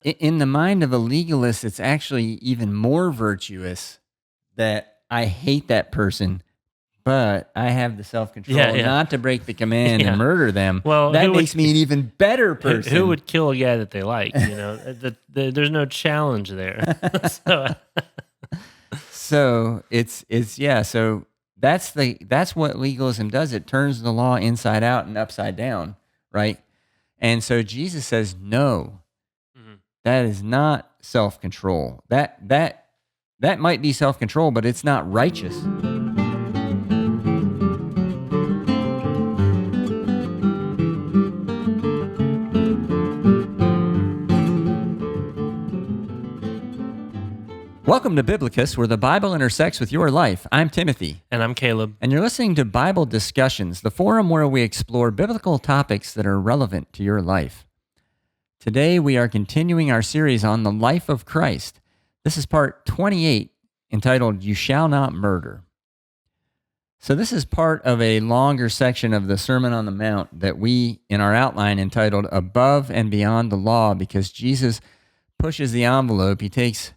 In the mind of a legalist, it's actually even more virtuous that I hate that person, but I have the Yeah, self-control yeah, not to break the command and yeah. murder them. Well, That makes me an even better who person. would kill a guy that they like? There's no challenge there. So, So it's yeah. So that's what legalism does. It turns the law inside out and upside down, right? And so Jesus says, no, mhm. that is not self-control. That might be self-control, but it's not righteous. Welcome to Biblocus, where the Bible intersects with your life. I'm Timothy. And I'm Caleb. And you're listening to Bible Discussions, the forum where we explore biblical topics that are relevant to your life. Today, we are continuing our series on the life of Christ. This is part 28, entitled, You Shall Not Murder. So this is part of a longer section of the Sermon on the Mount that we, in our outline, entitled Above and Beyond the Law, because Jesus pushes the envelope. He takes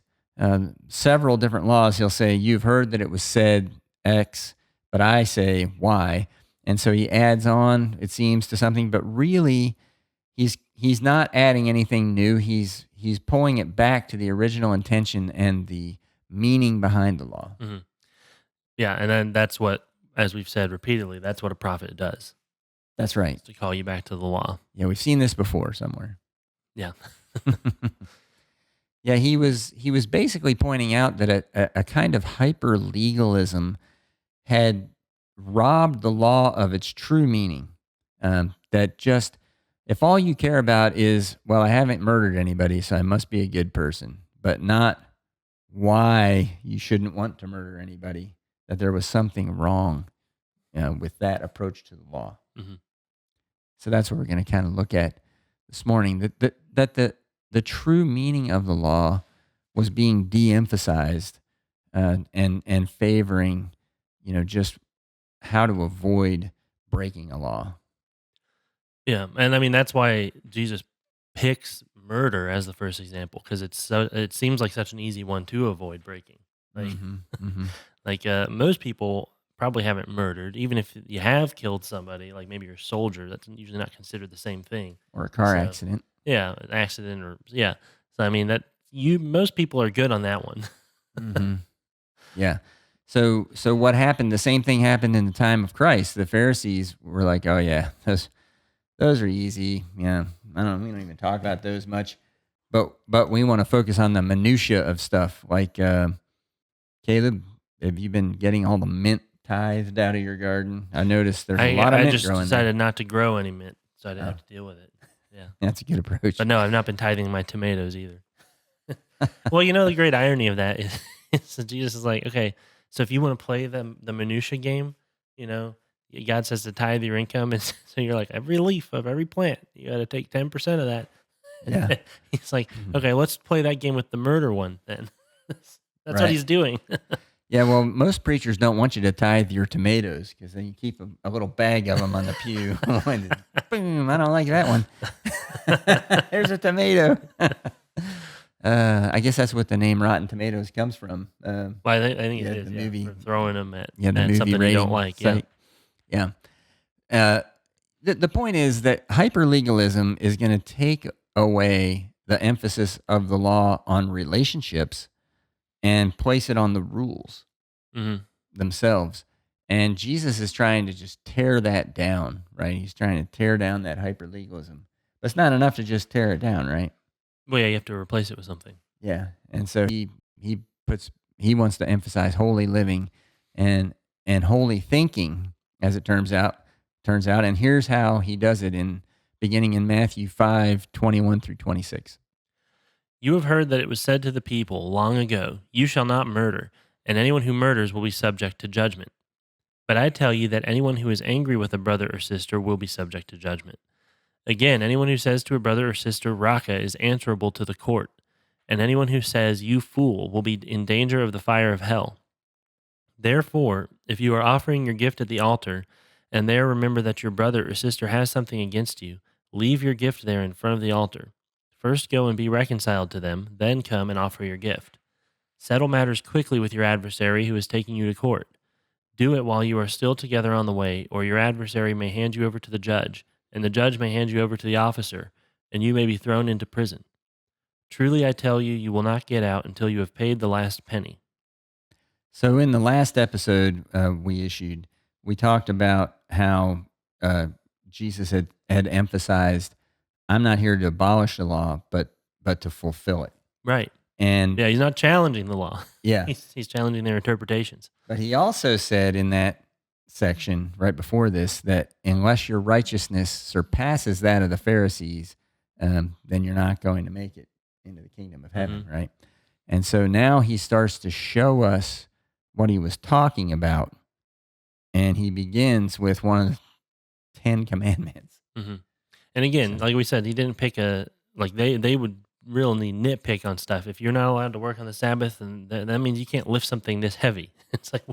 several different laws. He'll say, you've heard that it was said X, but I say Y. And so he adds on, it seems, to something, but really he's not adding anything new. He's pulling it back to the original intention and the meaning behind the law. Mm-hmm. Yeah, and then that's what, as we've said repeatedly, that's what a prophet does. That's right. To call you back to the law. Yeah, we've seen this before somewhere. Yeah. Yeah, he was basically pointing out that a kind of hyper-legalism had robbed the law of its true meaning. That just, if all you care about is, well, I haven't murdered anybody, so I must be a good person, but not why you shouldn't want to murder anybody, that there was something wrong with that approach to the law. Mm-hmm. So that's what we're going to kind of look at this morning, that the true meaning of the law was being de-emphasized and favoring, just how to avoid breaking a law. Yeah, and I mean that's why Jesus picks murder as the first example, because it seems like such an easy one to avoid breaking. Like most people probably haven't murdered, even if you have killed somebody, like maybe you're a soldier. That's usually not considered the same thing. Or a car accident. Yeah, an accident, or yeah. So I mean most people are good on that one. Mm-hmm. Yeah. So what happened? The same thing happened in the time of Christ. The Pharisees were like, "Oh yeah, those are easy. Yeah, we don't even talk about those much, but we want to focus on the minutia of stuff. Like Caleb, have you been getting all the mint tithed out of your garden? I noticed there's a lot of mint growing. I just decided not to grow any mint, so I didn't have to deal with it. Yeah, that's a good approach. But no, I've not been tithing my tomatoes either. Well, the great irony of that is Jesus is like, okay, so if you want to play the minutia game, God says to tithe your income, and so you're like, every leaf of every plant, you got to take 10% of that. Yeah. He's like, okay, let's play that game with the murder one then. That's what he's doing. Yeah, well, most preachers don't want you to tithe your tomatoes because then you keep a little bag of them on the pew. Boom, I don't like that one. There's a tomato. I guess that's what the name Rotten Tomatoes comes from. Well, I think it is. The movie. For throwing them at, the movie something you don't like. Site. Yeah. The point is that hyper-legalism is going to take away the emphasis of the law on relationships and place it on the rules themselves. And Jesus is trying to just tear that down, right? He's trying to tear down that hyper-legalism. But it's not enough to just tear it down, right? Well, yeah, you have to replace it with something. Yeah. And so he wants to emphasize holy living and holy thinking, as it turns out. And here's how he does it beginning in Matthew 5:21-26. You have heard that it was said to the people long ago, you shall not murder, and anyone who murders will be subject to judgment. But I tell you that anyone who is angry with a brother or sister will be subject to judgment. Again, anyone who says to a brother or sister, Raka, is answerable to the court, and anyone who says, you fool, will be in danger of the fire of hell. Therefore, if you are offering your gift at the altar, and there remember that your brother or sister has something against you, leave your gift there in front of the altar. First go and be reconciled to them, then come and offer your gift. Settle matters quickly with your adversary who is taking you to court. Do it while you are still together on the way, or your adversary may hand you over to the judge, and the judge may hand you over to the officer, and you may be thrown into prison. Truly I tell you, you will not get out until you have paid the last penny. So in the last episode we talked about how Jesus had emphasized, I'm not here to abolish the law, but to fulfill it. Right. And Yeah, he's not challenging the law. yeah, He's challenging their interpretations. but he also said in that section right before this that unless your righteousness surpasses that of the Pharisees, then you're not going to make it into the kingdom of heaven, right? And so now he starts to show us what he was talking about, and he begins with one of the 10 commandments. Mm-hmm. And again, like we said, he didn't pick they would really nitpick on stuff. If you're not allowed to work on the Sabbath, and that means you can't lift something this heavy. It's like,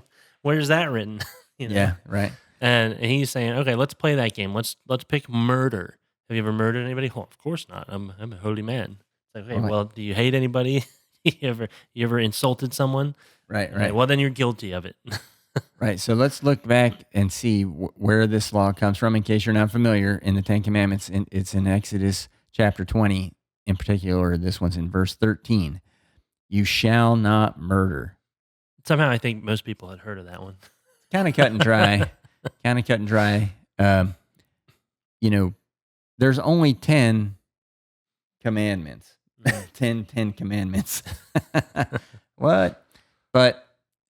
where's that written? Yeah, right. And he's saying, okay, let's play that game. Let's pick murder. Have you ever murdered anybody? Oh, of course not. I'm a holy man. It's like, okay, well, do you hate anybody? you ever insulted someone? Right. Okay, well, then you're guilty of it. Right. So let's look back and see where this law comes from. In case you're not familiar, in the 10 Commandments, it's in Exodus chapter 20. In particular, this one's in verse 13. You shall not murder. Somehow I think most people had heard of that one. Kind of cut and dry. There's only 10 commandments. 10 commandments. What? But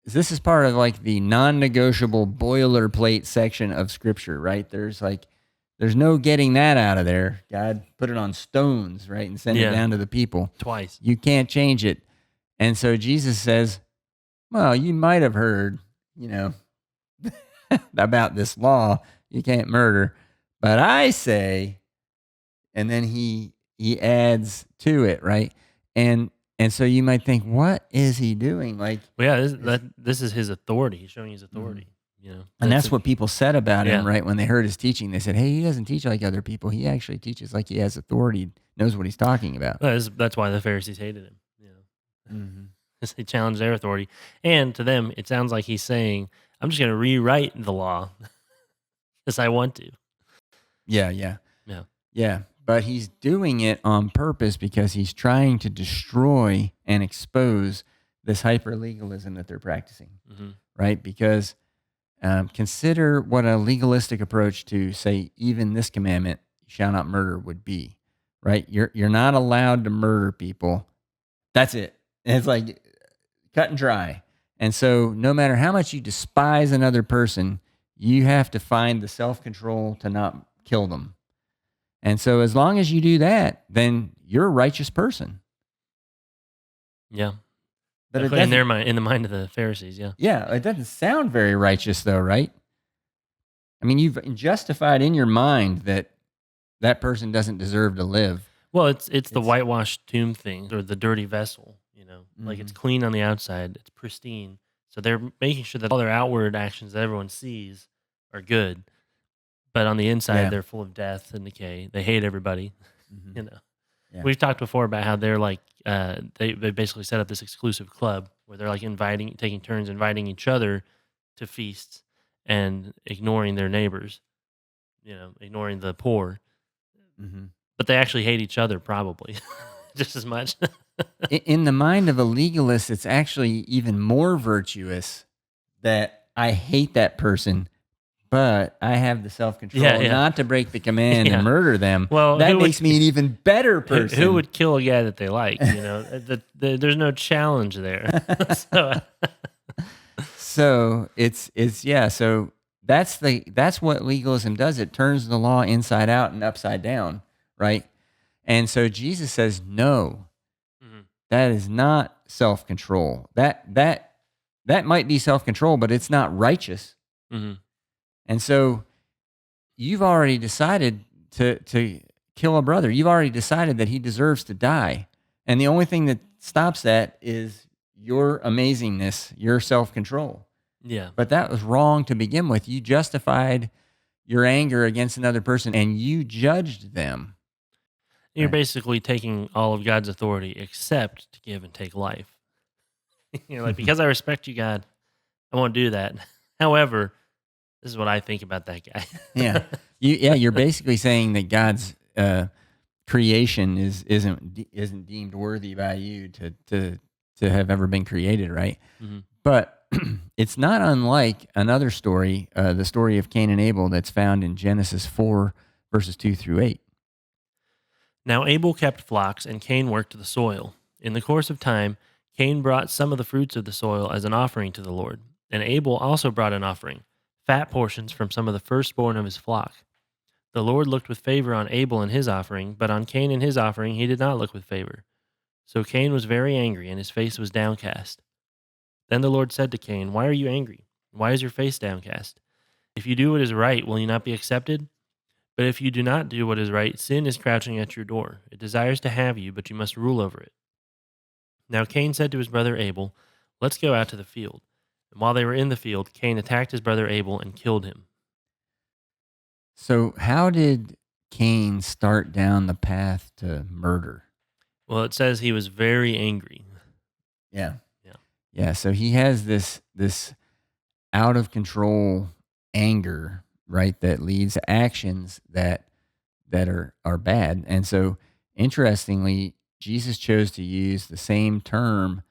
this is part of like the non-negotiable boilerplate section of Scripture, right? There's no getting that out of there. God put it on stones, right, and send it down to the people. Twice. You can't change it. And so Jesus says, well, you might have heard, about this law. You can't murder. But I say, and then he adds to it, right? And so you might think, what is he doing? Like, well, yeah, this is his authority. He's showing his authority. And that's what people said about him, right? When they heard his teaching, they said, hey, he doesn't teach like other people. He actually teaches like he has authority, knows what he's talking about. That's why the Pharisees hated him. They challenged their authority. And to them, it sounds like he's saying, I'm just going to rewrite the law as I want to. Yeah. But he's doing it on purpose because he's trying to destroy and expose this hyper-legalism that they're practicing, right? Because consider what a legalistic approach to, say, even this commandment, you shall not murder, would be, right? You're not allowed to murder people. That's it. And it's like cut and dry. And so no matter how much you despise another person, you have to find the self-control to not kill them. And so as long as you do that, then you're a righteous person. Yeah. But in their mind, in the mind of the Pharisees, yeah. Yeah, it doesn't sound very righteous though, right? I mean, you've justified in your mind that person doesn't deserve to live. Well, it's the whitewashed tomb thing, or the dirty vessel, Like it's clean on the outside, it's pristine. So they're making sure that all their outward actions that everyone sees are good. But on the inside, they're full of death and decay. They hate everybody, Yeah. We've talked before about how they're like, they basically set up this exclusive club where they're like taking turns inviting each other to feasts and ignoring their neighbors, ignoring the poor. But they actually hate each other probably just as much. In the mind of a legalist, it's actually even more virtuous that I hate that person, but I have the self-control not to break the command and murder them. Well, that makes me an even better person. Who would kill a guy that they like? There's no challenge there. So So that's what legalism does. It turns the law inside out and upside down, right? And so Jesus says, no, that is not self-control. That might be self-control, but it's not righteous. And so you've already decided to kill a brother. You've already decided that he deserves to die. And the only thing that stops that is your amazingness, your self-control. Yeah. But that was wrong to begin with. You justified your anger against another person and you judged them. You're Right. basically taking all of God's authority except to give and take life. You're like, because I respect you, God, I won't do that. However, this is what I think about that Yeah. guy. You're basically saying that God's creation isn't deemed worthy by you to have ever been created, right? Mhm. But it's not unlike another story, the story of Cain and Abel that's found in Genesis 4 verses 2 through 8. Now Abel kept flocks, and Cain worked the soil. In the course of time, Cain brought some of the fruits of the soil as an offering to the Lord, and Abel also brought an offering, fat portions from some of the firstborn of his flock. The Lord looked with favor on Abel and his offering, but on Cain and his offering he did not look with favor. So Cain was very angry, and his face was downcast. Then the Lord said to Cain, "Why are you angry? Why is your face downcast? If you do what is right, will you not be accepted? But if you do not do what is right, sin is crouching at your door. It desires to have you, but you must rule over it." Now Cain said to his brother Abel, "Let's go out to the field." And while they were in the field, Cain attacked his brother Abel and killed him. So how did Cain start down the path to murder? Well, it says he was very angry. Yeah. Yeah. Yeah, so he has this out of control anger, right, that leads to actions that are bad. And so interestingly, Jesus chose to use the same term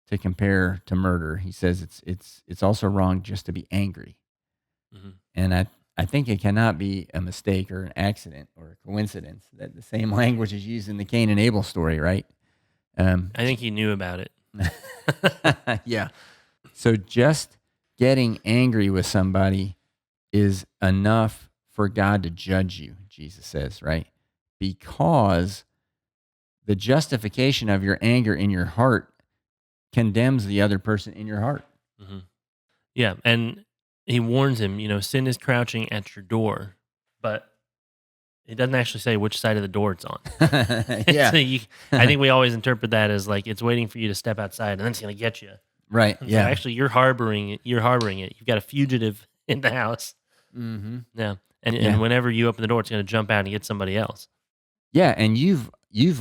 to compare to murder. He says it's also wrong just to be angry. hmm And I think it cannot be a mistake or an accident or a coincidence that the same language is used in the Cain and Abel story, right? Um, I think he knew about it. yeah. So just getting angry with somebody is enough for God to judge you, Jesus says, right? Because the justification of your anger in your heart condemns the other person in your heart. hmm Yeah, and he warns him, sin is crouching at your door, but it doesn't actually say which side of the door it's on. Yeah. So I think we always interpret that as like it's waiting for you to step outside and then it's going to get you. Right. And so Yeah. actually you're harboring it. You're harboring it. You've got a fugitive in the house. Mm-hmm. Yeah. And Yeah. whenever you open the door, it's going to jump out and get somebody else. Yeah. And you've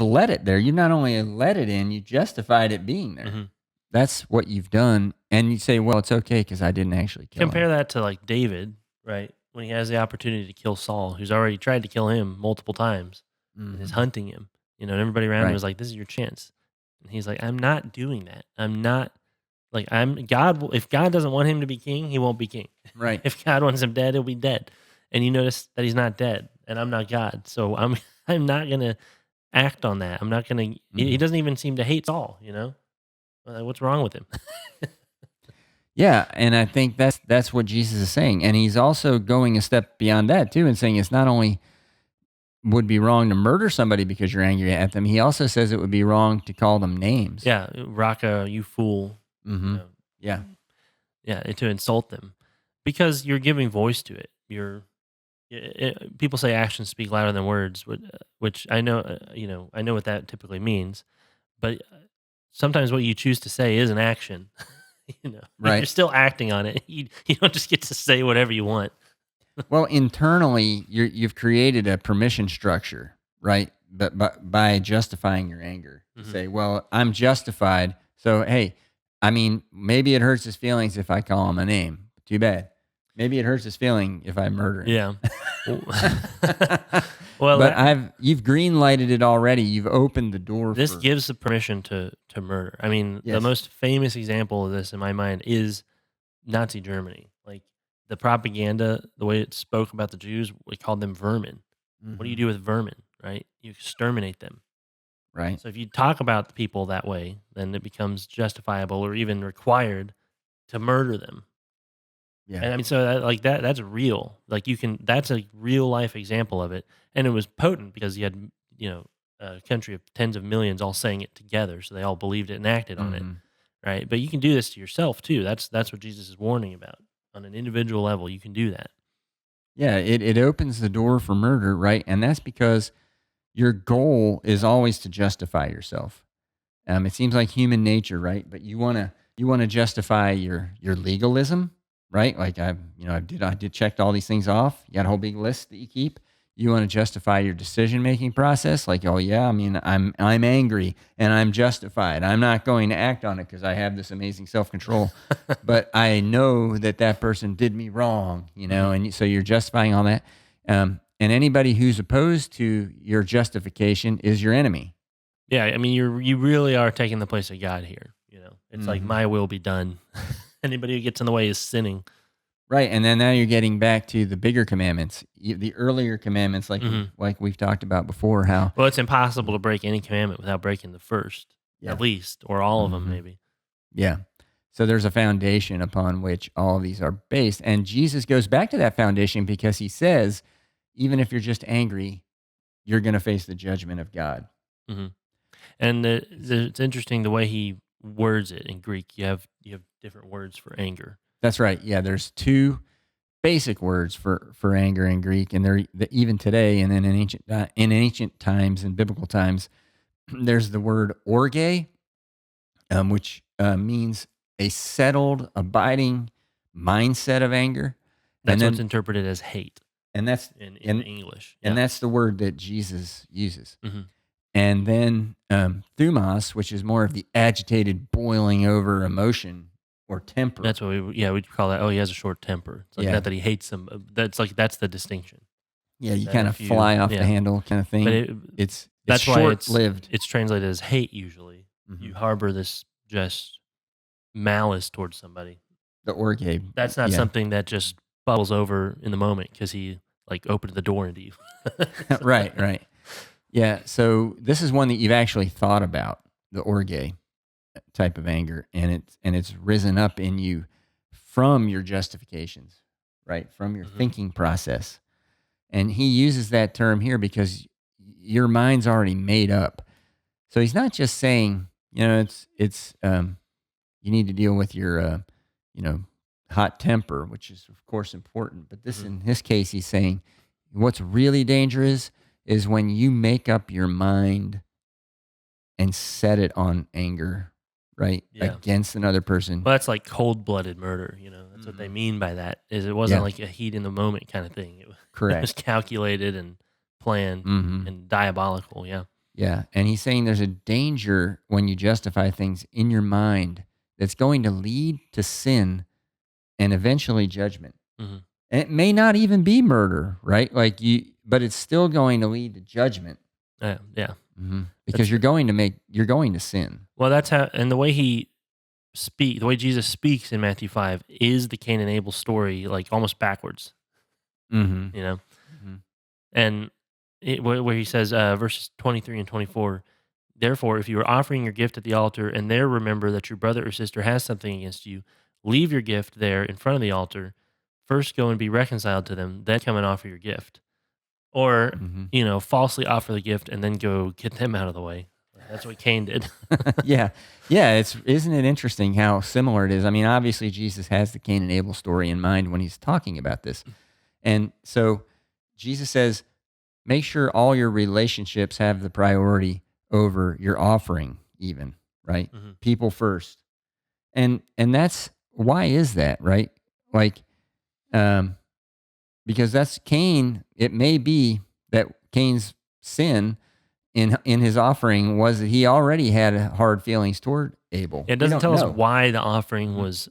let it there. You not only let it in, you justified it being there. hmm That's what you've done. And you say, well, it's okay because I didn't actually kill Compare him. that to like David, right? When he has the opportunity to kill Saul, who's already tried to kill him multiple times and is Mm-hmm. hunting him. And everybody around him Right. is like, "This is your chance." And he's like, "I'm not doing that. I'm not like I'm God. If God doesn't want him to be king, he won't be king. Right. If God wants him dead, he'll be dead." And you notice that he's not dead, and I'm not God, so I'm I'm not gonna act on that. I'm not gonna. He Mhm. doesn't even seem to hate Saul. What's wrong with him? Yeah, and I think that's what Jesus is saying, and he's also going a step beyond that too, and saying it's not only would be wrong to murder somebody because you're angry at them. He also says it would be wrong to call them names. Yeah, Raka, you fool. You Mm-hmm. know, Yeah. yeah, to insult them because you're giving voice to it. People say actions speak louder than words, which I know, I know what that typically means. But sometimes what you choose to say is an action. You're Right. still acting on it. You don't just get to say whatever you want. Well, internally, you've created a permission structure, right? But by justifying your anger, you hmm say, "Well, I'm justified." So, hey, I mean, maybe it hurts his feelings if I call him a name. Too bad. Maybe it hurts his feeling if I murder him. Yeah. Well, well, But you've green lighted it already. You've opened the door this for gives the permission to murder. I mean, the yes, most famous example of this in my mind is Nazi Germany. Like the propaganda, the way it spoke about the Jews, we called them vermin. What do you hmm do with vermin, right? You exterminate them. right? So if you talk about the people that way, then it becomes justifiable or even required to murder them. Yeah, And I mean, so that's real. Like that's a real life example of it. And it was potent because you had, a country of tens of millions all saying it together. So they all believed it and acted on it. hmm Right. But you can do this to yourself too. That's what Jesus is warning about. On an individual level, you can do that. yeah. It opens the door for murder, right? And that's because your goal is always to justify yourself. It seems like human nature, right? But you wanna justify your legalism, right? Like I did checked all these things off. You got a whole big list that you keep. You want to justify your decision-making process, like, oh yeah, I mean, I'm angry and I'm justified. I'm not going to act on it because I have this amazing self-control, but I know that that person did me wrong, and so you're justifying all that. And anybody who's opposed to your justification is your enemy. Yeah, I mean, you really are taking the place of God here. It's like my will be done. Anybody who gets in the way is sinning. Right, and then now you're getting back to the bigger commandments, the earlier commandments, like we've talked about before. How it's impossible to break any commandment without breaking the first, at least, or all of them, maybe. Yeah. So there's a foundation upon which all of these are based, and Jesus goes back to that foundation because he says, even if you're just angry, you're going to face the judgment of God. Mm-hmm. And it's interesting the way he words it in Greek. You have different words for anger. That's right. Yeah, there's two basic words for anger in Greek, and they're even today, and then in ancient times, in biblical times, there's the word orge, which means a settled, abiding mindset of anger. That's what's interpreted as hate, and that's in English, and that's the word that Jesus uses. Mm-hmm. And then thumos, which is more of the agitated, boiling over emotion or temper. That's what we'd call that. Oh, he has a short temper. It's like not that he hates them. That's the distinction. Yeah, you kind of fly off the handle kind of thing. But it's short-lived. It's translated as hate usually. Mm-hmm. You harbor this just malice towards somebody. The orge. That's not something that just bubbles over in the moment because he opened the door into you. Right. Yeah, so this is one that you've actually thought about, the orge type of anger, and it's risen up in you from your justifications, right? From your thinking process. And he uses that term here because your mind's already made up. So he's not just saying, it's you need to deal with your hot temper, which is of course important, but this in his case he's saying what's really dangerous is when you make up your mind and set it on anger, right? Yeah. Against another person. Well, that's like cold-blooded murder, That's what they mean by that, is it wasn't like a heat in the moment kind of thing. Correct. It was calculated and planned and diabolical, yeah. Yeah, and he's saying there's a danger when you justify things in your mind that's going to lead to sin and eventually judgment. Mm-hmm. And it may not even be murder, right? But it's still going to lead to judgment. Yeah. Mm-hmm. Because you're going to sin. Well, that's how, and the way the way Jesus speaks in Matthew 5 is the Cain and Abel story, almost backwards. Mm-hmm. And where he says, verses 23 and 24, therefore, if you are offering your gift at the altar and there remember that your brother or sister has something against you, leave your gift there in front of the altar. First go and be reconciled to them, then come and offer your gift. Or, falsely offer the gift and then go get them out of the way. That's what Cain did. Yeah. Isn't it interesting how similar it is? I mean, obviously Jesus has the Cain and Abel story in mind when he's talking about this. And so Jesus says, make sure all your relationships have the priority over your offering even, right? Mm-hmm. People first. And that's, why is that, right? Because that's Cain. It may be that Cain's sin in his offering was that he already had hard feelings toward Abel. It doesn't tell us why the offering was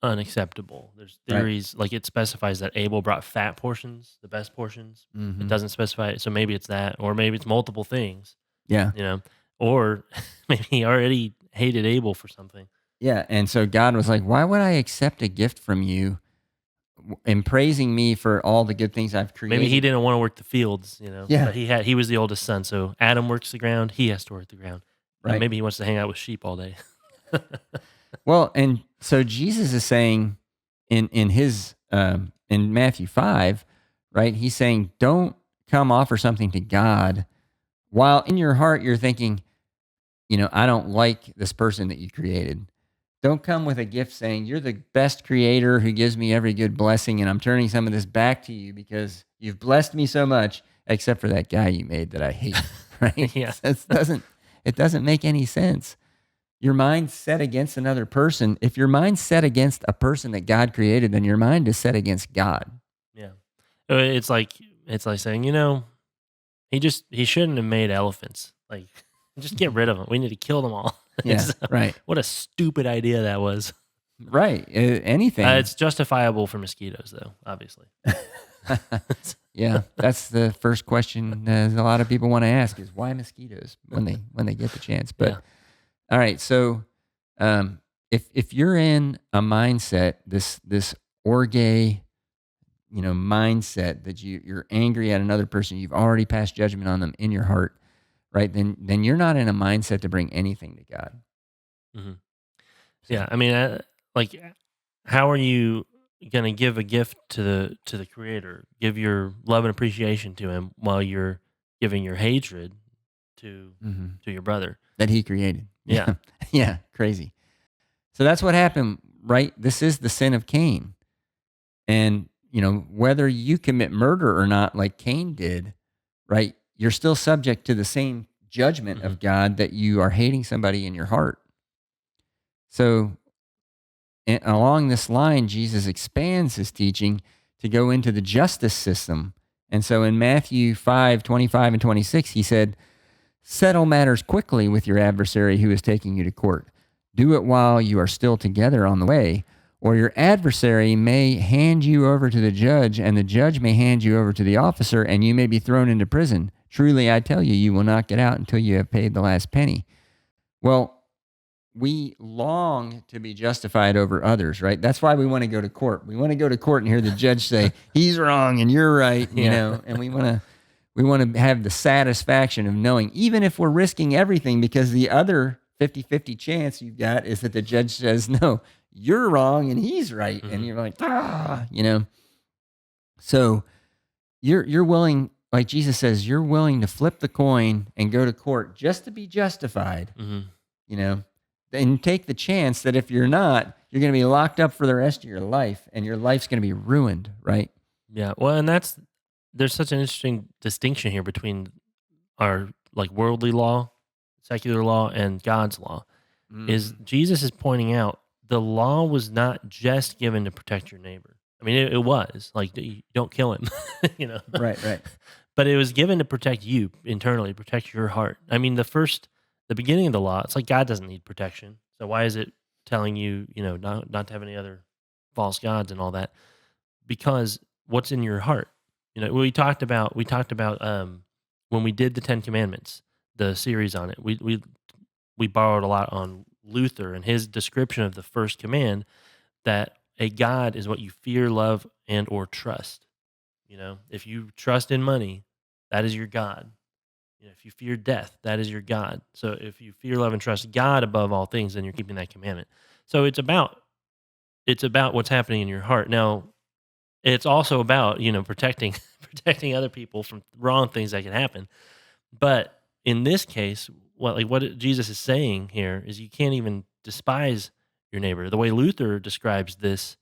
unacceptable. There's theories, it specifies that Abel brought fat portions, the best portions. Mm-hmm. It doesn't specify it, so maybe it's that, or maybe it's multiple things. Yeah. Or maybe he already hated Abel for something. Yeah, and so God was like, why would I accept a gift from you and praising me for all the good things I've created? Maybe he didn't want to work the fields, Yeah. But he was the oldest son, so Adam works the ground, he has to work the ground. Right. Maybe he wants to hang out with sheep all day. Well, and so Jesus is saying in Matthew 5, right? He's saying, don't come offer something to God while in your heart you're thinking, I don't like this person that you created. Don't come with a gift saying, you're the best creator who gives me every good blessing, and I'm turning some of this back to you because you've blessed me so much, except for that guy you made that I hate, right? Yeah. It doesn't make any sense. Your mind's set against another person. If your mind's set against a person that God created, then your mind is set against God. Yeah. It's like saying, He shouldn't have made elephants. Like, just get rid of them. We need to kill them all. Yeah, So, right. what a stupid idea that was. Right. Anything. It's justifiable for mosquitoes, though, obviously. Yeah, that's the first question a lot of people want to ask is why mosquitoes when they get the chance. But Yeah. all right, so if you're in a mindset, this orge, mindset that you're angry at another person, you've already passed judgment on them in your heart, right? Then you're not in a mindset to bring anything to God. Mhm. So, Yeah, I mean, like, how are you going to give a gift to the Creator? Give your love and appreciation to Him while you're giving your hatred to your brother. that He created. Yeah. Yeah, crazy. So that's what happened, right? This is the sin of Cain. And, whether you commit murder or not, like Cain did, right? You're still subject to the same judgment of God that you are hating somebody in your heart. So, along this line, Jesus expands his teaching to go into the justice system. And so in Matthew 5:25 and 26, he said, "Settle matters quickly with your adversary who is taking you to court. Do it while you are still together on the way, or your adversary may hand you over to the judge, and the judge may hand you over to the officer, and you may be thrown into prison. Truly, I tell you, you will not get out until you have paid the last penny." Well, we long to be justified over others, right? That's why we want to go to court. We want to go to court and hear the judge say, he's wrong and you're right, and we want to have the satisfaction of knowing, even if we're risking everything, because the other 50-50 chance you've got is that the judge says, no, you're wrong and he's right. And you're like, So you're willing, like Jesus says, you're willing to flip the coin and go to court just to be justified, and take the chance that if you're not, you're going to be locked up for the rest of your life and your life's going to be ruined, right? Yeah. Well, and there's such an interesting distinction here between our like worldly law, secular law, and God's law. Is Jesus is pointing out the law was not just given to protect your neighbor. I mean, it was like, you don't kill him, Right. But it was given to protect you internally, protect your heart. I mean, the beginning of the law, it's like God doesn't need protection. So why is it telling you, not to have any other false gods and all that? Because what's in your heart? We talked about when we did the 10 Commandments, the series on it. We borrowed a lot on Luther and his description of the first command, that a God is what you fear, love, and or trust. If you trust in money, that is your God. If you fear death, that is your God. So if you fear, love, and trust God above all things, then you're keeping that commandment. So it's about what's happening in your heart. Now, it's also about protecting other people from wrong things that can happen. But in this case, what Jesus is saying here is you can't even despise your neighbor. The way Luther describes this,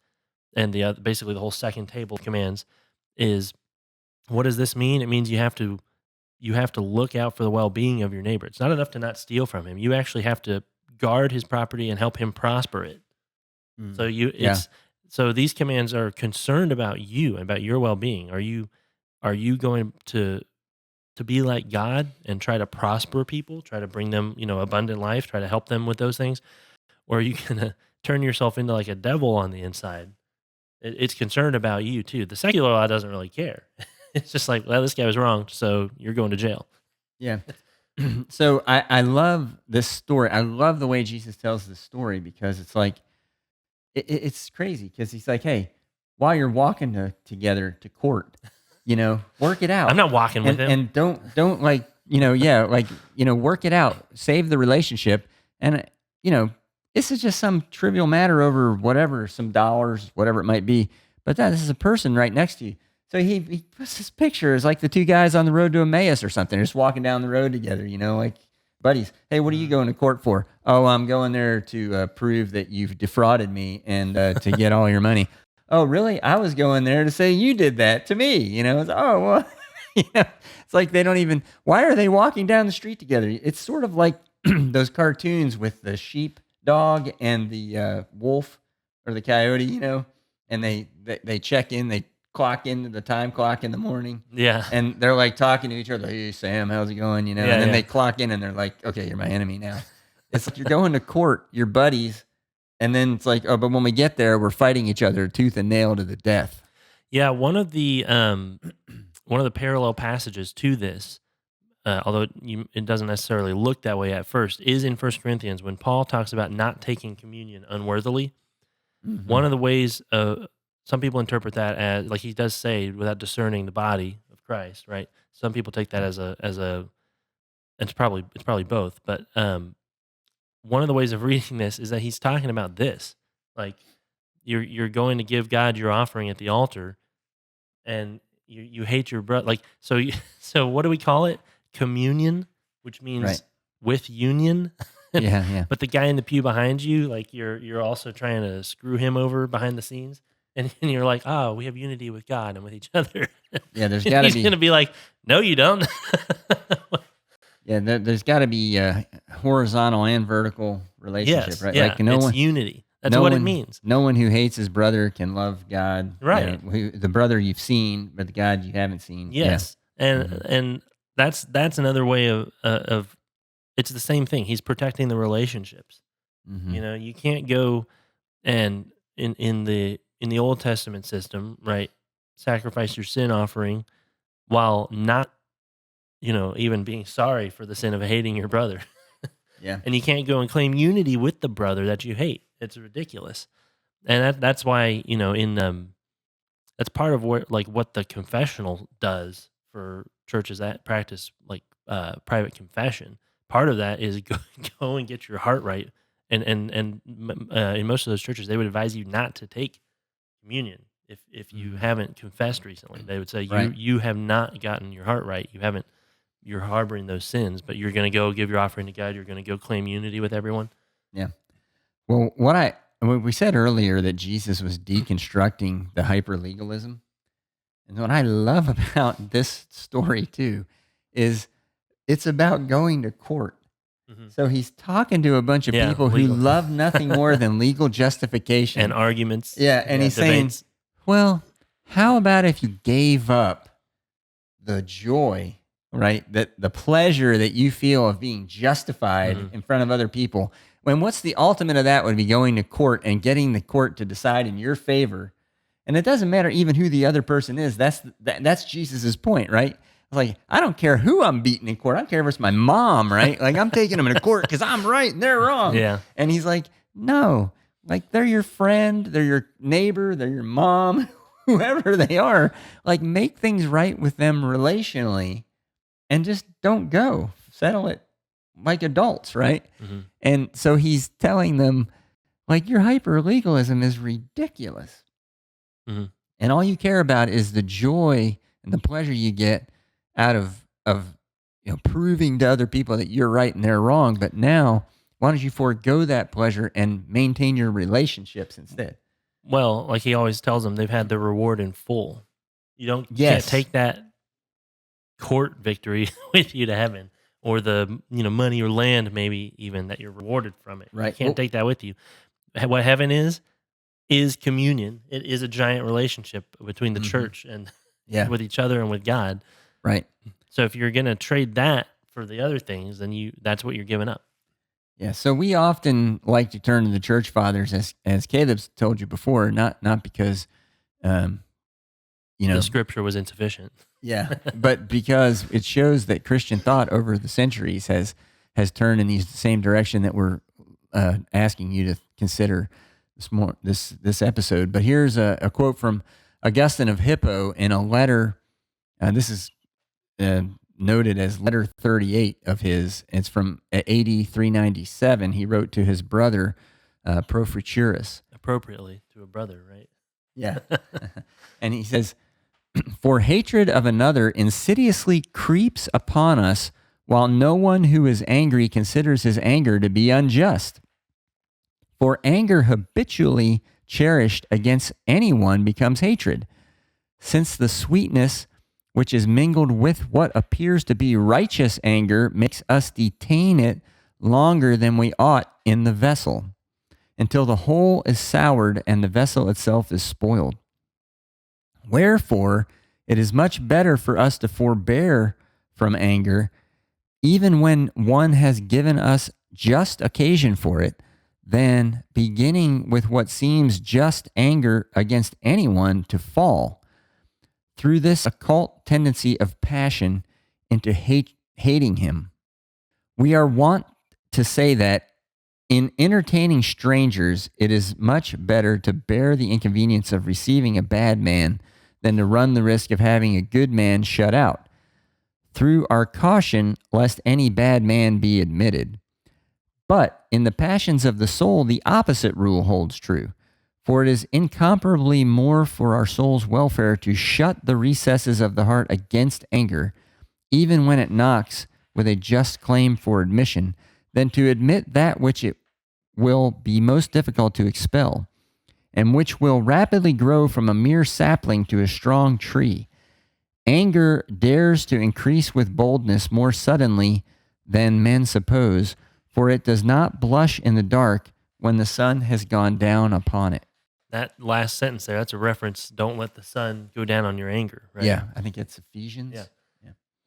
and basically the whole second table of commands is, what does this mean? It means you have to look out for the well-being of your neighbor. It's not enough to not steal from him. You actually have to guard his property and help him prosper it. So these commands are concerned about you and about your well-being. Are you going to be like God and try to prosper people, try to bring them, abundant life, try to help them with those things? Or are you going to turn yourself into like a devil on the inside? It's concerned about you too. The secular law doesn't really care. It's just like, well, this guy was wrong, so you're going to jail. Yeah. So I love this story. I love the way Jesus tells this story, because it's like, it's crazy, because he's like, hey, while you're walking together to court, work it out. I'm not walking with him. And don't work it out. Save the relationship. And, this is just some trivial matter over whatever, some dollars, whatever it might be. But this is a person right next to you. So he puts this picture as like the two guys on the road to Emmaus or something, just walking down the road together, like buddies. Hey, what are you going to court for? Oh, I'm going there to prove that you've defrauded me and to get all your money. Oh, really? I was going there to say you did that to me. It's, oh, well, it's like they don't even, why are they walking down the street together? It's sort of like those cartoons with the sheep dog and the wolf or the coyote, and they check in, they clock into the time clock in the morning. Yeah. And they're like talking to each other, hey, Sam, how's it going? You know, Yeah, and then yeah. they clock in and they're like, okay, you're my enemy now. It's like you're going to court, your buddies, and then it's like, oh, but when we get there, we're fighting each other tooth and nail to the death. Yeah, one of the parallel passages to this, although it doesn't necessarily look that way at first, is in 1 Corinthians when Paul talks about not taking communion unworthily. Mm-hmm. One of the ways some people interpret that as, like he does say, without discerning the body of Christ, right? Some people take that as a it's probably both, but one of the ways of reading this is that he's talking about this, like you're going to give God your offering at the altar, and you hate your brother, like so what do we call it? Communion, which means Right. with union. Yeah. But the guy in the pew behind you, like you're also trying to screw him over behind the scenes, and you're like, oh, we have unity with God and with each other. Yeah, there's got to He's be. gonna be like, no, you don't. Yeah, there's got to be a horizontal and vertical relationship, Yes, right? yeah, Like no it's one, unity. That's what it means. No one who hates his brother can love God, Right. The brother you've seen, but the God you haven't seen. Yes, and that's another way of it's the same thing. He's protecting the relationships. Mm-hmm. You know, you can't go and in the Old Testament system, right, sacrifice your sin offering while not, even being sorry for the sin of hating your brother. Yeah. And you can't go and claim unity with the brother that you hate. It's ridiculous. And that's why, that's part of what the confessional does for churches that practice private confession. Part of that is go and get your heart right. And in most of those churches, they would advise you not to take communion if you haven't confessed recently. They would say Right. you have not gotten your heart right. You're harboring those sins, but you're going to go give your offering to God. You're going to go claim unity with everyone. Yeah. Well, we said earlier that Jesus was deconstructing the hyper-legalism. And what I love about this story too is it's about going to court. Mm-hmm. So he's talking to a bunch of people who love nothing more than legal justification and arguments. Yeah, and he's debates. saying, well, how about if you gave up the joy, right? That the pleasure that you feel of being justified in front of other people. When what's the ultimate of that would be going to court and getting the court to decide in your favor. And it doesn't matter even who the other person is. That's Jesus's point, right? Like, I don't care who I'm beating in court. I don't care if it's my mom, right? Like, I'm taking them to court because I'm right and they're wrong. Yeah. And he's like, no, like they're your friend, they're your neighbor, they're your mom, whoever they are. Like, make things right with them relationally and just don't go. Settle it like adults, right? Mm-hmm. And so he's telling them, like, your hyper-legalism is ridiculous. Mm-hmm. And all you care about is the joy and the pleasure you get out of proving to other people that you're right and they're wrong. But now, why don't you forego that pleasure and maintain your relationships instead? Well, like he always tells them, they've had their reward in full. You can't Yes. take that court victory with you to heaven, or the money or land maybe even that you're rewarded from it. Right. You can't take that with you. What heaven is communion. It is a giant relationship between the church and with each other and with God. Right. So if you're going to trade that for the other things, then that's what you're giving up. Yeah. So we often like to turn to the church fathers, as Caleb's told you before, not because, The scripture was insufficient. Yeah, but because it shows that Christian thought over the centuries has turned in the same direction that we're asking you to consider this episode. But here's a quote from Augustine of Hippo in a letter. This is noted as letter 38 of his. It's from AD 397. He wrote to his brother Profuturus. Appropriately to a brother, right? Yeah. And he says, for hatred of another insidiously creeps upon us, while no one who is angry considers his anger to be unjust. For anger habitually cherished against anyone becomes hatred, since the sweetness which is mingled with what appears to be righteous anger makes us detain it longer than we ought in the vessel, until the whole is soured and the vessel itself is spoiled. Wherefore, it is much better for us to forbear from anger, even when one has given us just occasion for it, than beginning with what seems just anger against anyone to fall through this occult tendency of passion into hating him. We are wont to say that in entertaining strangers, it is much better to bear the inconvenience of receiving a bad man than to run the risk of having a good man shut out, through our caution lest any bad man be admitted. But in the passions of the soul, the opposite rule holds true. For it is incomparably more for our soul's welfare to shut the recesses of the heart against anger, even when it knocks with a just claim for admission, than to admit that which it will be most difficult to expel, and which will rapidly grow from a mere sapling to a strong tree. Anger dares to increase with boldness more suddenly than men suppose, for it does not blush in the dark when the sun has gone down upon it. That last sentence there, that's a reference. Don't let the sun go down on your anger, right? Yeah, I think it's Ephesians. Yeah.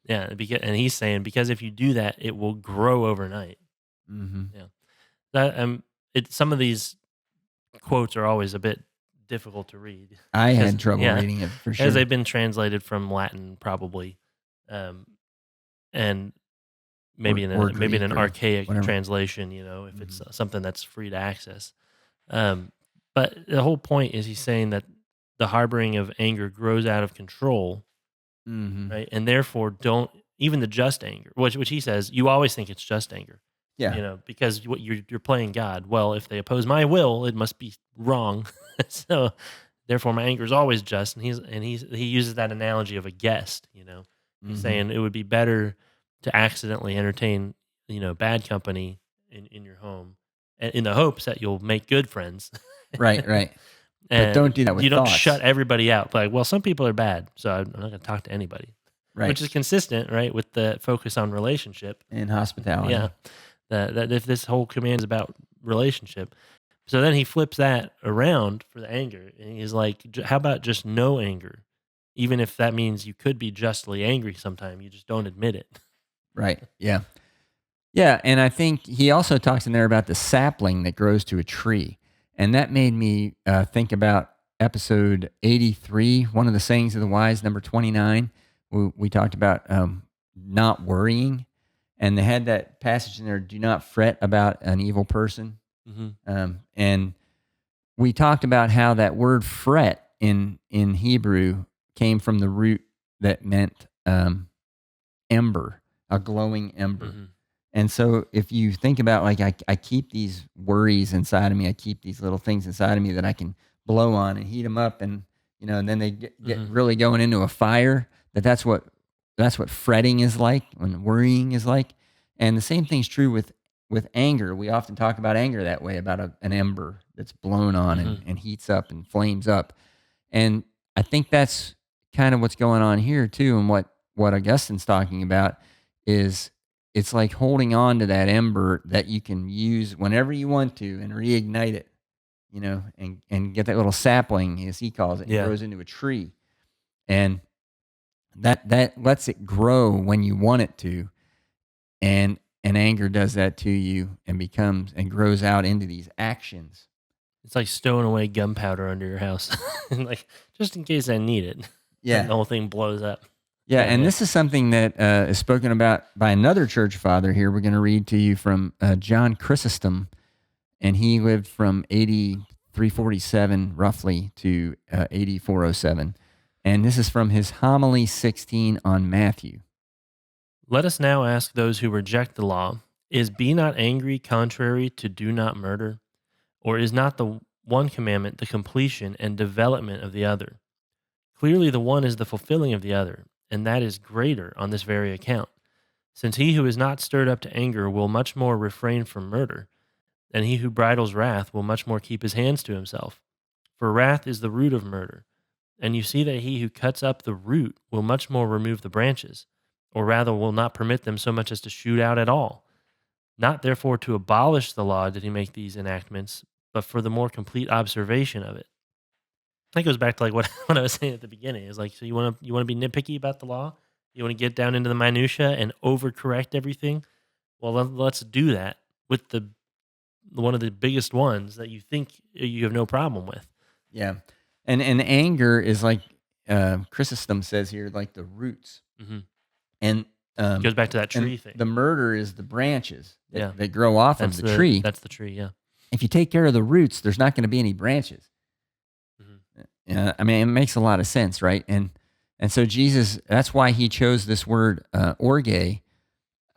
Yeah, and he's saying, because if you do that, it will grow overnight. Mm-hmm. Yeah. That some of these quotes are always a bit difficult to read. I had trouble reading it for sure. As they've been translated from Latin, probably, and maybe in an archaic translation. If it's something that's free to access. But the whole point is he's saying that the harboring of anger grows out of control, right? And therefore, don't even the just anger, which he says, you always think it's just anger. Yeah. Because you're playing God. Well, if they oppose my will, it must be wrong. So therefore my anger is always just. And he uses that analogy of a guest, He's saying it would be better to accidentally entertain, bad company in your home, in the hopes that you'll make good friends. Right. But don't do that with you don't thoughts. shut everybody out. Like, well, some people are bad, so I'm not going to talk to anybody. Right. Which is consistent, right, with the focus on relationship and hospitality. Yeah. That if this whole command is about relationship. So then he flips that around for the anger, and he's like, how about just no anger? Even if that means you could be justly angry sometime, you just don't admit it. Right, yeah. Yeah, and I think he also talks in there about the sapling that grows to a tree. And that made me think about episode 83, one of the sayings of the wise, number 29. We talked about not worrying. And they had that passage in there, do not fret about an evil person. Mm-hmm. And we talked about how that word fret in Hebrew came from the root that meant ember, a glowing ember. Mm-hmm. And so if you think about, like, I keep these worries inside of me, I keep these little things inside of me that I can blow on and heat them up, and and then they get really going into a fire. That's what fretting is like, when worrying is like. And the same thing's true with anger. We often talk about anger that way, about an ember that's blown on and heats up and flames up. And I think that's kind of what's going on here too. And what Augustine's talking about is, it's like holding on to that ember that you can use whenever you want to and reignite it, and get that little sapling, as he calls it, and grows into a tree. And that lets it grow when you want it to. And anger does that to you and grows out into these actions. It's like stowing away gunpowder under your house, like, just in case I need it. Yeah. And the whole thing blows up. Yeah, and this is something that is spoken about by another church father here. We're going to read to you from John Chrysostom, and he lived from AD 347 roughly to AD 407. And this is from his homily 16 on Matthew. Let us now ask those who reject the law, is be not angry contrary to do not murder? Or is not the one commandment the completion and development of the other? Clearly the one is the fulfilling of the other, and that is greater on this very account, since he who is not stirred up to anger will much more refrain from murder, and he who bridles wrath will much more keep his hands to himself. For wrath is the root of murder, and you see that he who cuts up the root will much more remove the branches, or rather will not permit them so much as to shoot out at all. Not therefore to abolish the law did he make these enactments, but for the more complete observation of it. That goes back to like what, what I was saying at the beginning. Is like, so you want to be nitpicky about the law? You want to get down into the minutia and overcorrect everything? Well, let's do that with the one of the biggest ones that you think you have no problem with. Yeah. And anger is like Chrysostom says here, like the roots. Hmm. And Goes back to that and tree thing. the murder is the branches Yeah. that grow off That's of the tree. That's the tree. Yeah. If you take care of the roots, there's not going to be any branches. Hmm. I mean, it makes a lot of sense, right? And so Jesus, that's why he chose this word orge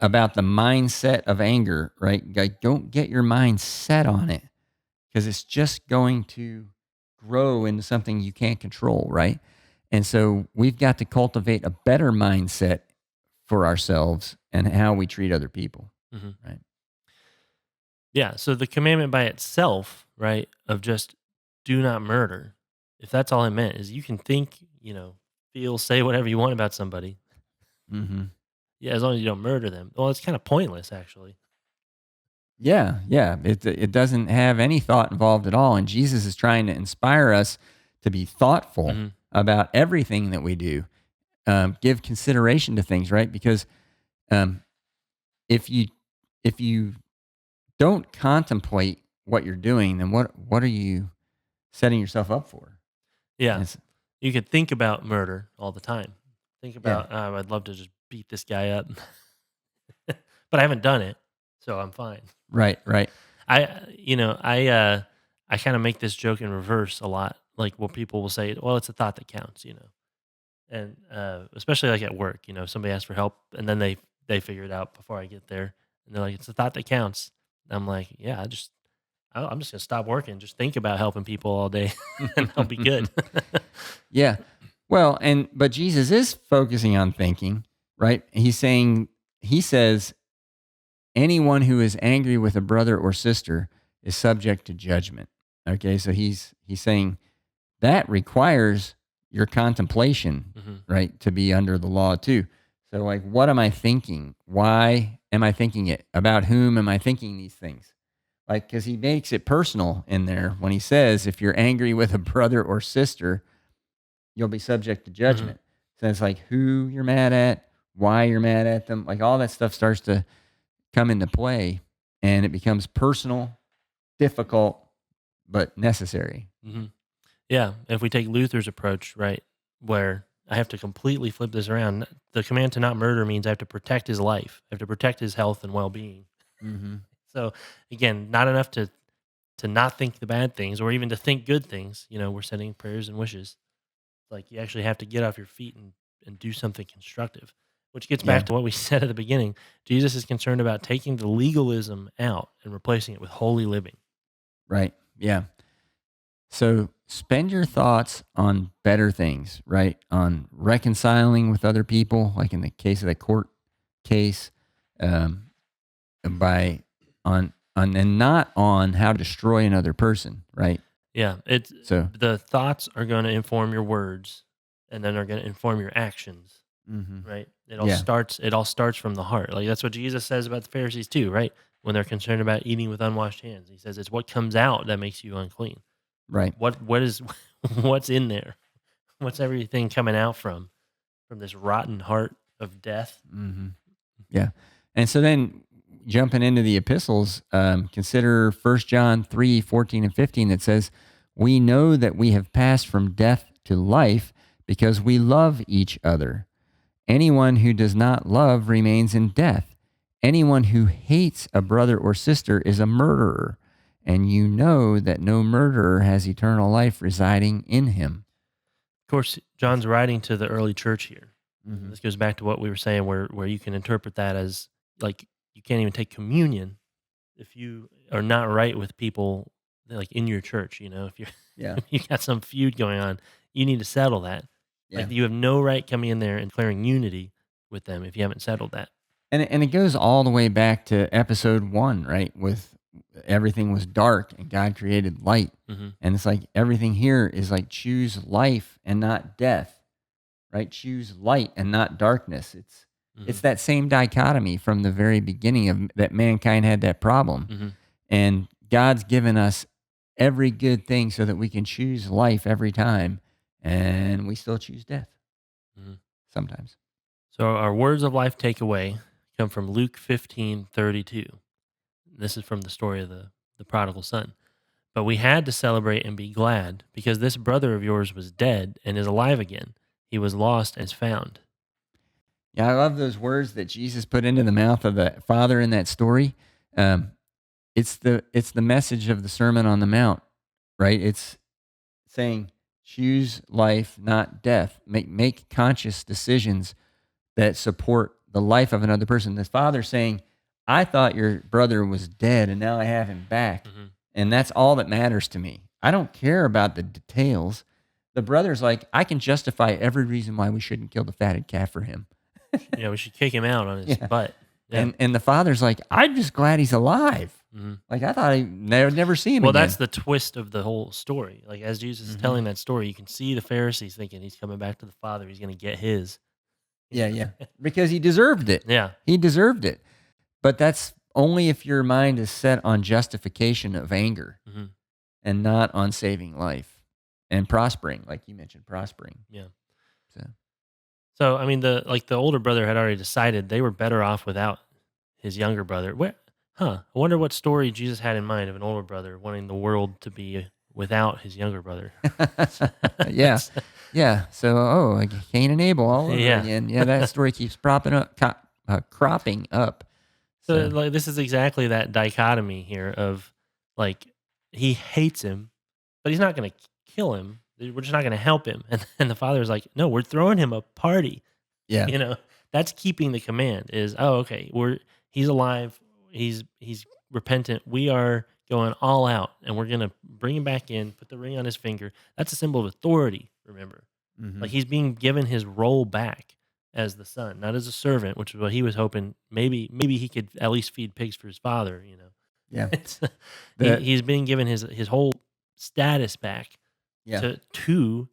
about the mindset of anger, right? Like, don't get your mind set on it because it's just going to grow into something you can't control, right? And so we've got to cultivate a better mindset for ourselves and how we treat other people, Hmm. right? Yeah. So the commandment by itself, right, of just do not murder, if that's all it meant, is you can think, feel, say whatever you want about somebody. Mm-hmm. Yeah, as long as you don't murder them. Well, it's kind of pointless, actually. Yeah, yeah. It doesn't have any thought involved at all. And Jesus is trying to inspire us to be thoughtful Hmm. about everything that we do. Give consideration to things, right? Because um, if you don't contemplate what you're doing, then what are you setting yourself up for? Yeah. And it's, You could think about murder all the time. Think yeah, about, I'd love to just beat this guy up, but I haven't done it, so I'm fine. right, right. I kind of make this joke in reverse a lot. Like, well, people will say, well, it's a thought that counts. And especially like at work, somebody asks for help and then they figure it out before I get there. And they're like, it's the thought that counts. And I'm like, yeah, I'm just going to stop working. Just think about helping people all day and I'll be good. Yeah. Well, but Jesus is focusing on thinking, right? He says anyone who is angry with a brother or sister is subject to judgment. Okay, so he's saying that requires your contemplation, Hmm. right, to be under the law too. So, like, what am I thinking? Why am I thinking it? About whom am I thinking these things? Like, because he makes it personal in there when he says, if you're angry with a brother or sister, you'll be subject to Hmm. judgment. So it's like who you're mad at, why you're mad at them, like all that stuff starts to come into play, and it becomes personal, difficult, but necessary. Hmm. Yeah. If we take Luther's approach, right, where I have to completely flip this around, the command to not murder means I have to protect his life, I have to protect his health and well being. Mm-hmm. So again, not enough to not think the bad things or even to think good things. We're setting prayers and wishes. Like you actually have to get off your feet and do something constructive, which gets Yeah. back to what we said at the beginning. Jesus is concerned about taking the legalism out and replacing it with holy living. Right. Yeah. So spend your thoughts on better things, right? On reconciling with other people, like in the case of the court case, um, by and not on how to destroy another person, right? Yeah, it's So, the thoughts are going to inform your words, and then are going to inform your actions. hmm, Right? yeah, It all starts from the heart. Like that's what Jesus says about the Pharisees too, right? When they're concerned about eating with unwashed hands. He says it's what comes out that makes you unclean. right. What is what's in there? What's everything coming out from this rotten heart of death? Hmm. Yeah. And so then jumping into the epistles, consider 1 John 3:14 and 15 that says, we know that we have passed from death to life because we love each other. Anyone who does not love remains in death. Anyone who hates a brother or sister is a murderer. And you know that no murderer has eternal life residing in him. Of course, John's writing to the early church here. Mm-hmm. And this goes back to what we were saying where you can interpret that as like you can't even take communion if you are not right with people like in your church, if you're Yeah. if you got some feud going on, you need to settle that. Yeah. Like you have no right coming in there and declaring unity with them if you haven't settled that. And it goes all the way back to episode 1, right? With everything was dark and God created light. Hmm. And it's like everything here is like choose life and not death, right? Choose light and not darkness. Hmm. It's that same dichotomy from the very beginning of that mankind had that problem. Hmm. And God's given us every good thing so that we can choose life every time, and we still choose death Mhm. sometimes. So our words of life takeaway come from Luke 15:32. This is from the story of the prodigal son. But we had to celebrate and be glad because this brother of yours was dead and is alive again. He was lost and is found. Yeah, I love those words that Jesus put into the mouth of the Father in that story. Um, it's the message of the Sermon on the Mount, right? It's saying choose life, not death. Make conscious decisions that support the life of another person. The Father saying, I thought your brother was dead and now I have him back. Mhm. And that's all that matters to me. I don't care about the details. The brother's like, I can justify every reason why we shouldn't kill the fatted calf for him. Yeah, we should kick him out on his Yeah. butt. Yeah. And the father's like, I'm just glad he's alive. Mhm. Like, I thought I'd never see him Well, again. that's the twist of the whole story. Like, as Jesus is telling that story, you can see the Pharisees thinking he's coming back to the Father. He's going to get his. Yeah. Because he deserved it. Yeah. He deserved it. But that's only if your mind is set on justification of anger Mhm. and not on saving life and prospering, like you mentioned, prospering. Yeah. So, So, I mean, the older brother had already decided they were better off without his younger brother. I wonder what story Jesus had in mind of an older brother wanting the world to be without his younger brother. yeah. Yeah. So, like Cain and Abel all over Yeah. again. Yeah, that story keeps cropping up. So, like, this is exactly that dichotomy here of, like, he hates him, but he's not going to kill him. We're just not going to help him. And the father's like, no, we're throwing him a party. Yeah. You know, that's keeping the command is, oh, okay, he's alive. He's repentant. We are going all out and we're going to bring him back in, put the ring on his finger. That's a symbol of authority. Remember, like he's being given his role back as the son, not as a servant, which is what he was hoping. Maybe he could at least feed pigs for his father. You know, Yeah. he's being given his whole status back Yeah. to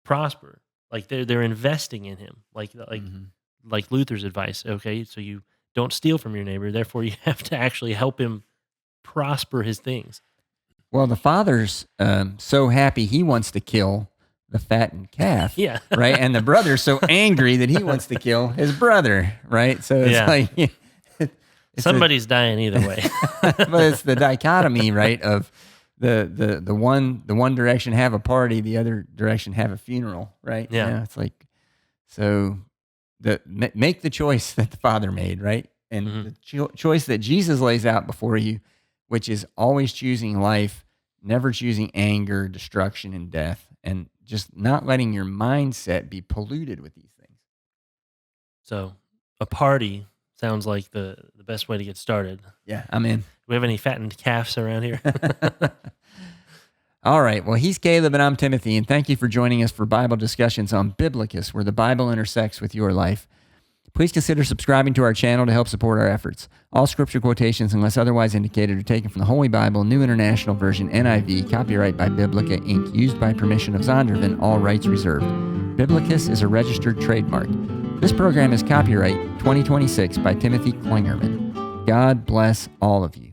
prosper. Like they're investing in him. Like Luther's advice. Okay, so you don't steal from your neighbor. Therefore, you have to actually help him prosper his things. Well, the father's so happy he wants to kill the fattened calf. Yeah. Right. And the brother's so angry that he wants to kill his brother. Right. So it's like somebody's dying either way. but it's the dichotomy, right? Of the one direction have a party, the other direction have a funeral. Right. Yeah. You know, it's like so. Make the choice that the Father made, right? And the choice that Jesus lays out before you, which is always choosing life, never choosing anger, destruction, and death, and just not letting your mindset be polluted with these things. So a party sounds like the best way to get started. Yeah, I'm in. Do we have any fattened calves around here? All right. Well, he's Caleb and I'm Timothy, and thank you for joining us for Bible discussions on Biblocus, where the Bible intersects with your life. Please consider subscribing to our channel to help support our efforts. All scripture quotations, unless otherwise indicated, are taken from the Holy Bible, New International Version, NIV, copyright by Biblica, Inc., used by permission of Zondervan, all rights reserved. Biblocus is a registered trademark. This program is copyright 2026 by Timothy Klingerman. God bless all of you.